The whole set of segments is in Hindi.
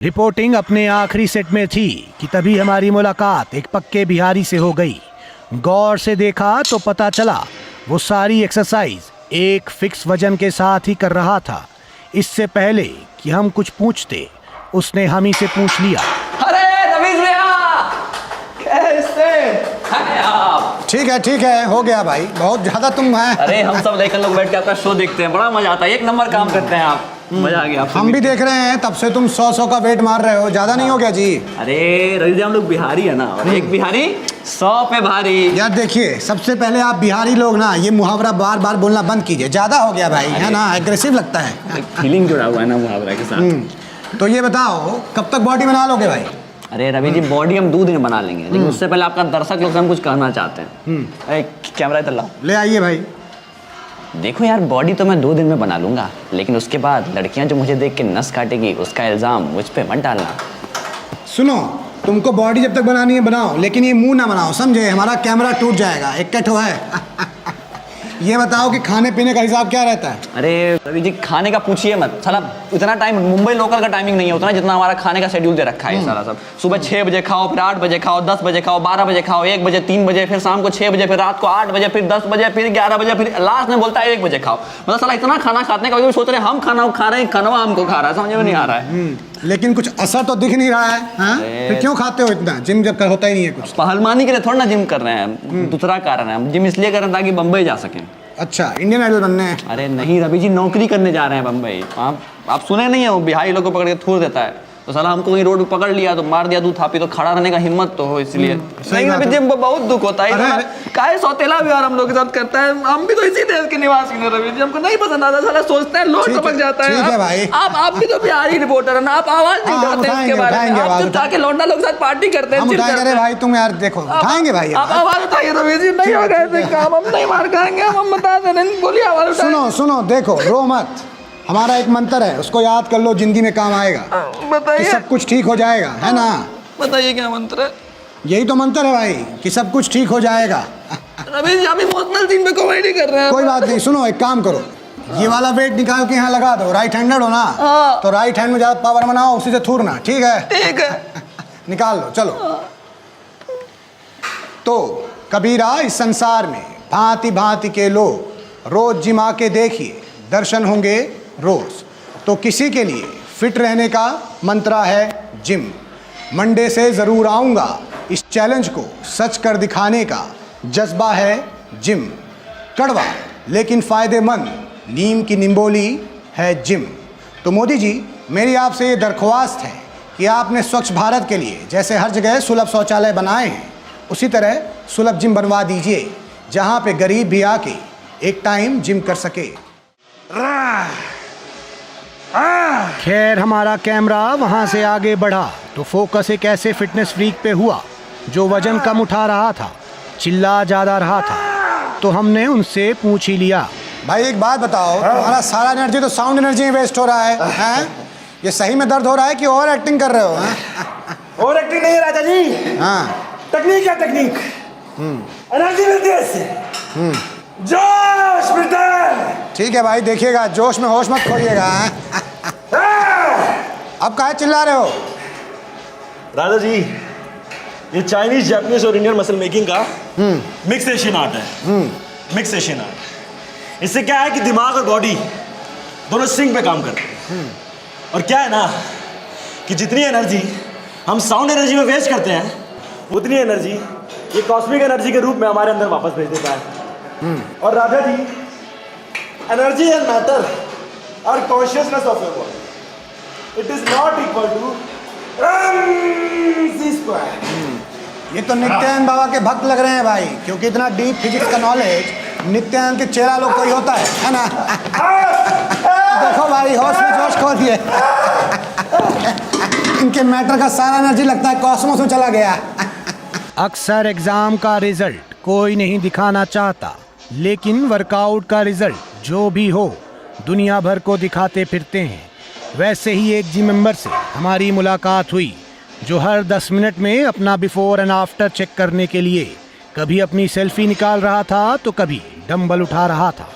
रिपोर्टिंग अपने आखिरी सेट में थी कि तभी हमारी मुलाकात एक पक्के बिहारी से हो गई। गौर से देखा तो पता चला वो सारी एक्सरसाइज एक फिक्स वजन के साथ ही कर रहा था। इससे पहले कि हम कुछ पूछते उसने हम ही से पूछ लिया, अरे रवीश भैया कैसे हैं आप? ठीक है हो गया भाई, बहुत ज्यादा तुम हैं। अरे हम सब लेकर लोग बैठ के आपका शो देखते हैं, बड़ा मजा आता है, एक नंबर काम करते हैं आप। मजा आ गया। हम भी देख रहे हैं, तब से तुम 100 का वेट मार रहे हो, ज्यादा नहीं हो गया जी? अरे रवीश जी हम लोग बिहारी है ना, और एक बिहारी 100 पे भारी। यार देखिए, सबसे पहले आप बिहारी लोग ना ये मुहावरा बार बार बोलना बंद कीजिए, ज्यादा हो गया भाई, है ना, एग्रेसिव लगता है। फीलिंग जुड़ा हुआ है ना मुहावरा के साथ। तो ये बताओ कब तक बॉडी बना लोगे भाई? अरे रवि जी बॉडी हम 2 दिन में बना लेंगे, लेकिन उससे पहले आपका दर्शक लोग से हम कुछ कहना चाहते हैं। अरे कैमरा इधर लाओ। ले आइए भाई। देखो यार, बॉडी तो मैं 2 दिन में बना लूंगा, लेकिन उसके बाद लड़कियां जो मुझे देख के नस काटेगी उसका इल्जाम मुझ पे मत डालना। सुनो, तुमको बॉडी जब तक बनानी है बनाओ, लेकिन ये मुंह ना बनाओ, समझे? हमारा कैमरा टूट जाएगा। एक कट हुआ है। ये बताओ कि खाने पीने का हिसाब क्या रहता है? अरे रवि जी खाने का पूछिए मत, साला इतना टाइम मुंबई लोकल का टाइमिंग नहीं है उतना जितना हमारा खाने का शेड्यूल दे रखा है सारा सब। सुबह 6 बजे खाओ, फिर 8 बजे खाओ, 10 बजे खाओ, 12 बजे खाओ, 1 बजे, 3 बजे, फिर शाम को 6 बजे, फिर रात को 8 बजे, फिर 10 बजे, फिर 11 बजे, फिर लास्ट में बोलता है 1 बजे खाओ। मतलब साला इतना खाना खाते हैं, कभी सोच रहे हैं हम खाना खा रहे हैं, खाना हमको खा रहा है, समझ में नहीं आ रहा है। लेकिन कुछ असर तो दिख नहीं रहा है, हाँ? फिर क्यों खाते हो इतना? जिम जब होता ही नहीं है कुछ। पहलवानी के लिए थोड़ा ना जिम कर रहे हैं, दूसरा कारण है, हम जिम इसलिए कर रहे हैं ताकि बम्बई जा सकें। अच्छा, इंडियन आइडल बनने हैं? अरे नहीं रवि जी, नौकरी करने जा रहे हैं बम्बई। आप सुने नहीं है, वो बिहारी लोग को पकड़ के थूर देता है, तो साला हमको कहीं रोड पे पकड़ लिया तो मार दिया, 2 थापी, तो खड़ा रहने का हिम्मत तो हो, इसलिए। नहीं रवि जी हमको बहुत दुख होता है, काहे सौतेला व्यवहार हम लोग के साथ करता है। हम भी तो इसी देश के निवासी हैं रवि जी, हमको नहीं पसंद आता, साला सोचते हैं लोग टपक जाता है। ठीक है भाई। आप भी तो बिहारी रिपोर्टर है ना, आप आवाज नहीं उठाते हैं इसके बारे में। आप तो जाके लौंडा लोग साथ पार्टी करते हैं। हम उठाएंगे भाई, तुम यार देखो, उठाएंगे भाई। आप आवाज उठाइए रवि जी, नहीं होगा ऐसे काम, हम नहीं मार खाएंगे, हम बता दे रहे हैं, बोलिए आवाज उठाइए। सुनो देखो, रो मत। हमारा एक मंत्र है, उसको याद कर लो, जिंदगी में काम आएगा। बताइए। सब कुछ ठीक हो जाएगा, है ना? बताइए क्या मंत्र है? यही तो मंत्र है भाई, कि सब कुछ ठीक हो जाएगा। रवि जी आप इमोशनल सीन पे कॉमेडी कर रहे हैं। कोई बात नहीं, सुनो एक काम करो, ये वाला वेट निकाल के यहाँ लगा दो। राइट हैंडेड हो ना, तो राइट हैंड में ज्यादा पावर बनाओ, उसी से थूरना, ठीक है? ठीक है। निकाल लो, चलो। तो कबीरा, इस संसार में भांति भांति के लोग, रोज जिम आके देखिए, दर्शन होंगे रोज। तो किसी के लिए फिट रहने का मंत्र है जिम। मंडे से ज़रूर आऊँगा, इस चैलेंज को सच कर दिखाने का जज्बा है जिम। कड़वा लेकिन फ़ायदेमंद नीम की निम्बोली है जिम। तो मोदी जी, मेरी आपसे ये दरख्वास्त है कि आपने स्वच्छ भारत के लिए जैसे हर जगह सुलभ शौचालय बनाए हैं, उसी तरह सुलभ जिम बनवा दीजिए, जहाँ पे गरीब भी आके एक टाइम जिम कर सके। खैर हमारा कैमरा वहां से आगे बढ़ा तो फोकस एक ऐसे फिटनेस फ्रीक पे हुआ जो वजन कम उठा रहा था, चिल्ला ज्यादा रहा था। तो हमने उनसे पूछ ही लिया, भाई एक बात बताओ, तुम्हारा सारा एनर्जी तो साउंड एनर्जी में वेस्ट हो रहा है, हैं? ये सही में दर्द हो रहा है कि ओवर एक्टिंग कर रहे हो? हैं? ओवर एक्टिंग नहीं है राजा जी, हाँ, टेक्निक है टेक्निक। एनर्जी मिलती है इससे, जोश मिलता है। ठीक है भाई, देखिएगा जोश में होश मत खोइएगा। अब काहे चिल्ला रहे हो? राजा जी, ये चाइनीज, जापानीज और इंडियन मसल मेकिंग का मिक्स एशियन आर्ट है। मिक्स एशियन आर्ट, इससे क्या है कि दिमाग और बॉडी दोनों सिंक पे काम करते हैं। और क्या है ना कि जितनी एनर्जी हम साउंड एनर्जी में वेस्ट करते हैं, उतनी एनर्जी ये कॉस्मिक एनर्जी के रूप में हमारे अंदर वापस भेज देता है। और Raja ji, energy and matter are consciousness of your body, it is not equal to MC square. ये तो नित्यानंद बाबा के भक्त लग रहे हैं भाई, क्योंकि इतना डीप फिजिक्स का नॉलेज नित्यानंद के चेला लोग को ही होता है ना? देखो भाई, होश में जोश खो दिए। इनके मैटर का सारा एनर्जी लगता है कॉस्मोस में चला गया। अक्सर एग्जाम का रिजल्ट कोई नहीं दिखाना चाहता, लेकिन वर्कआउट का रिजल्ट जो भी हो दुनिया भर को दिखाते फिरते हैं। वैसे ही एक जिम मेंबर से हमारी मुलाकात हुई जो हर 10 मिनट में अपना बिफोर एंड आफ्टर चेक करने के लिए कभी अपनी सेल्फी निकाल रहा था तो कभी डंबल उठा रहा था।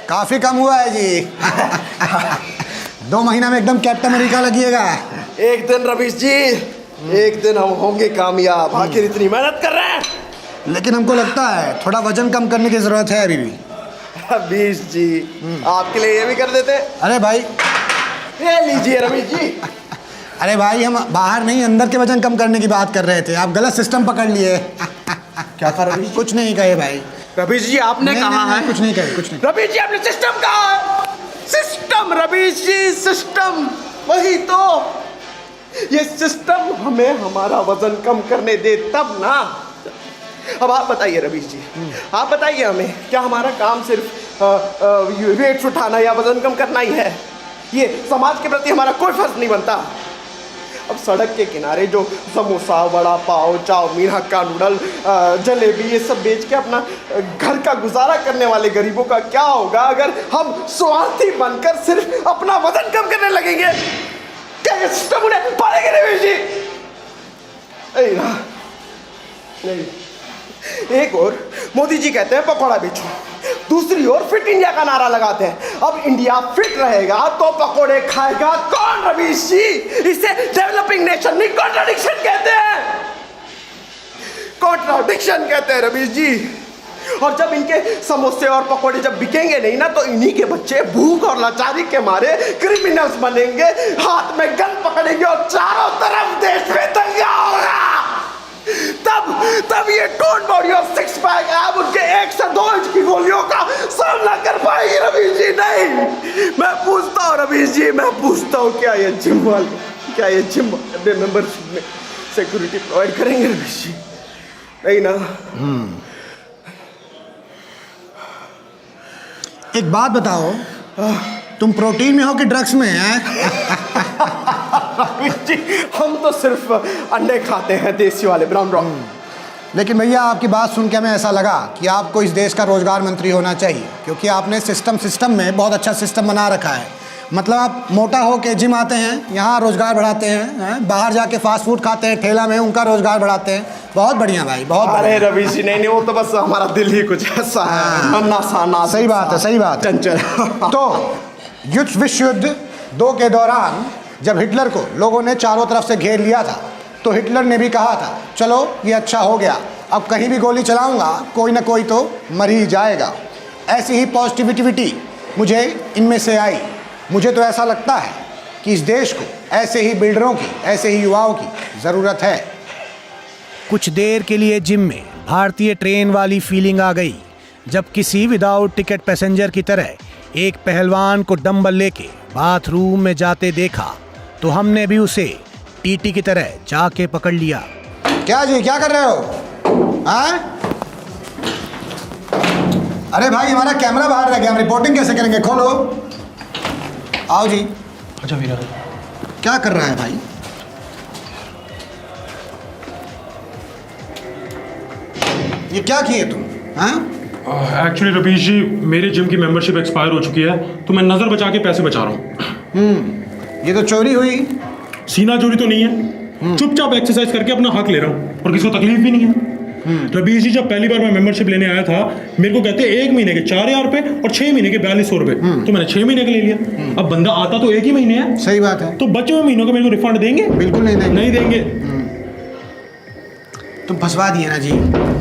काफी कम हुआ है जी। 2 महीना में एकदम कैप्टन अमेरिका लगिएगा। एक दिन रवीश जी, एक दिन हम होंगे कामयाब। आखिर इतनी मेहनत कर रहे हैं। लेकिन हमको लगता है थोड़ा वजन कम करने की ज़रूरत है अभी भी। रवीश जी, आपके लिए ये भी कर देते। अरे भाई, ये लीजिए रवीश जी। अरे भाई, हम बाहर नहीं अंदर के वजन कम करने की बात कर रहे थे, आप गलत सिस्टम पकड़ लिए। क्या कहा रवीश? कुछ नहीं कहे भाई। रवीश जी आपने नहीं, कहा नहीं, है। कुछ नहीं कहे, कुछ नहीं। रवीश जी आपने सिस्टम कहा है। सिस्टम रवीश जी, सिस्टम, वही तो। ये सिस्टम हमें हमारा वजन कम करने दे तब ना। अब आप बताइए रवीश जी, आप बताइए हमें, क्या हमारा काम सिर्फ वेट उठाना या वजन कम करना ही है? ये समाज के प्रति हमारा कोई फर्ज नहीं बनता? अब सड़क के किनारे जो समोसा, वड़ा पाव, चाउमीन, हक्का नूडल, जलेबी, ये सब बेच के अपना घर का गुजारा करने वाले गरीबों का क्या होगा अगर हम स्वार्थी बनकर सिर्फ अपना वजन कम करने लगेंगे? क्या ये सिस्टम उन्हें पालेंगे रवीश जी? नहीं ना, नहीं। एक और मोदी जी कहते हैं पकौड़ा बेचो, दूसरी ओर फिट इंडिया का नारा लगाते हैं। अब इंडिया फिट रहेगा तो पकौड़े खाएगा कौन रवीश जी? इसे डेवलपिंग नेशन नहीं, कॉन्ट्राडिक्शन कहते हैं। कॉन्ट्राडिक्शन कहते हैं रवीश जी। और जब इनके समोसे और पकौड़े जब बिकेंगे नहीं ना, तो इन्हीं के बच्चे भूख और लाचारी के मारे क्रिमिनल्स बनेंगे, हाथ में गन पकड़ेंगे और चारों तरफ देश में दंगा होगा। तब ये टोन बॉडी और सिक्स पैक अब उनके 1 से 2 इंच की गोलियों का सामना कर पाएगी रवीश जी? नहीं। मैं पूछता हूँ रवीश जी, मैं पूछता हूँ, क्या ये जिम वाले अपने मेंबरशिप में सिक्योरिटी प्रोवाइड करेंगे रवीश जी? नहीं ना। एक बात बताओ, तुम प्रोटीन में हो कि ड्रग्स में हैं? जी, हम तो सिर्फ अंडे खाते हैं, देसी वाले ब्राउन ब्राउन। लेकिन भैया, आपकी बात सुन के हमें ऐसा लगा कि आपको इस देश का रोजगार मंत्री होना चाहिए, क्योंकि आपने सिस्टम में बहुत अच्छा सिस्टम बना रखा है। मतलब आप मोटा हो के जिम आते हैं, यहाँ रोजगार बढ़ाते हैं, बाहर जाके फास्ट फूड खाते हैं ठेला में, उनका रोजगार बढ़ाते हैं। बहुत बढ़िया भाई, बहुत अरे बढ़िया। रवीश जी, नहीं, वो तो बस हमारा दिल ही कुछ ऐसा है, नन्ना सा नाजुक सही बात है, सा, सही बात है। चंचल। तो विश्व युद्ध 2 के दौरान जब हिटलर को लोगों ने चारों तरफ से घेर लिया था, तो हिटलर ने भी कहा था, चलो ये अच्छा हो गया, अब कहीं भी गोली चलाऊंगा कोई ना कोई तो मर ही जाएगा। ऐसी ही पॉजिटिविटी मुझे इनमें से आई। मुझे तो ऐसा लगता है कि इस देश को ऐसे ही बिल्डरों की, ऐसे ही युवाओं की ज़रूरत है। कुछ देर के लिए जिम में भारतीय ट्रेन वाली फीलिंग आ गई, जब किसी विदाउट टिकट पैसेंजर की तरह एक पहलवान को डंबल लेके बाथरूम में जाते देखा, तो हमने भी उसे टीटी की तरह जाके पकड़ लिया। क्या जी, क्या कर रहे हो? हाँ? अरे भाई, हमारा कैमरा बाहर रह गया, हम रिपोर्टिंग कैसे करेंगे? खोलो। आओ जी। अच्छा वीरा, क्या कर रहा है भाई? ये क्या किए तुम? हाँ? एक्चुअली रवीश जी, मेरे जिम की मेंबरशिप एक्सपायर हो चुकी है, तो मैं नज़र बचा के पैसे बचा रहा हूँ। ये तो चोरी हुई। सीना चोरी तो नहीं है, चुपचाप एक्सरसाइज करके अपना हक ले रहा हूँ और किसी को तकलीफ भी नहीं है। रवीश जी, जब पहली बार मैं मेंबरशिप लेने आया था, मेरे को कहते 1 महीने के 4000 रुपए और 6 महीने के 4200 रुपए, तो मैंने 6 महीने का ले लिया। अब बंदा आता तो 1 ही महीने है। सही बात है। तो बचे हुए महीनों का मेरे को रिफंड देंगे? बिल्कुल नहीं देंगे। नहीं देंगे। तुम फंसवा दिए ना जी।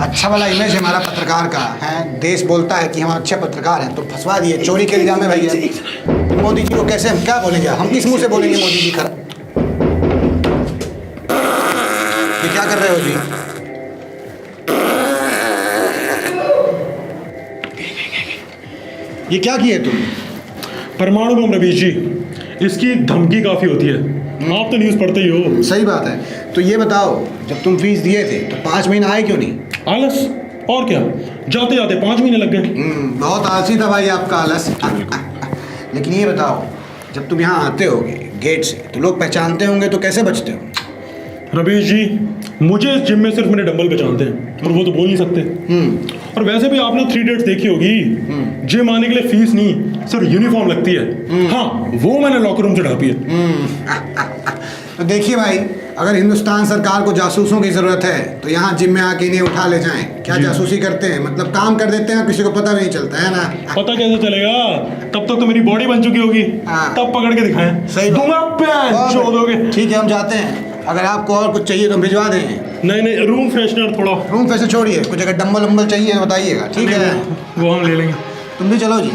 अच्छा वाला इमेज है हमारा पत्रकार का, है, देश बोलता है कि हम अच्छे पत्रकार हैं, तुम फंसवा दिए चोरी के इल्जाम में भैया। मोदी जी को कैसे हम क्या बोलेंगे? हम किस मुंह से बोलेंगे मोदी जी? कर ये क्या कर रहे हो जी? ये क्या किए तुम? परमाणु बम रवीश जी, इसकी धमकी काफ़ी होती है। आप तो न्यूज़ पढ़ते ही हो। सही बात है। तो ये बताओ, जब तुम फीस दिए थे तो 5 महीने आए क्यों नहीं? आलस, और क्या, जाते जाते 5 महीने लग गए। बहुत आलसी था भाई आपका आलस। लेकिन ये बताओ, जब तुम यहाँ आते होगे गेट से, तो लोग पहचानते होंगे, तो कैसे बचते हो? रवीश जी, मुझे इस जिम में सिर्फ मेरे डंबल पहचानते हैं, और वो तो बोल नहीं सकते। और वैसे भी आपने 3 डेट्स देखी होगी, जिम आने के लिए फीस नहीं, सिर्फ यूनिफॉर्म लगती है। हाँ, वो मैंने लॉकर रूम से ढापी है। तो देखिए भाई, अगर हिंदुस्तान सरकार को जासूसों की जरूरत है तो यहाँ जिम में आके इन्हें उठा ले जाएं। क्या जासूसी करते हैं, मतलब काम कर देते हैं, किसी को पता भी नहीं चलता है ना। पता कैसे चलेगा? तब तक तो मेरी बॉडी बन चुकी होगी, हाँ। तब पकड़ के दिखाएं। सही बात। दूंगा पैन छोड़ोगे। ठीक है, हम जाते हैं। अगर आपको और कुछ चाहिए तो हम भिजवा दें। नहीं, रूम फ्रेशनर थोड़ा। रूम पैसे छोड़िए, कुछ अगर डम्बल वम्बल चाहिए तो बताइएगा, ठीक है। वो हम ले लेंगे। तुम भी चलो जी।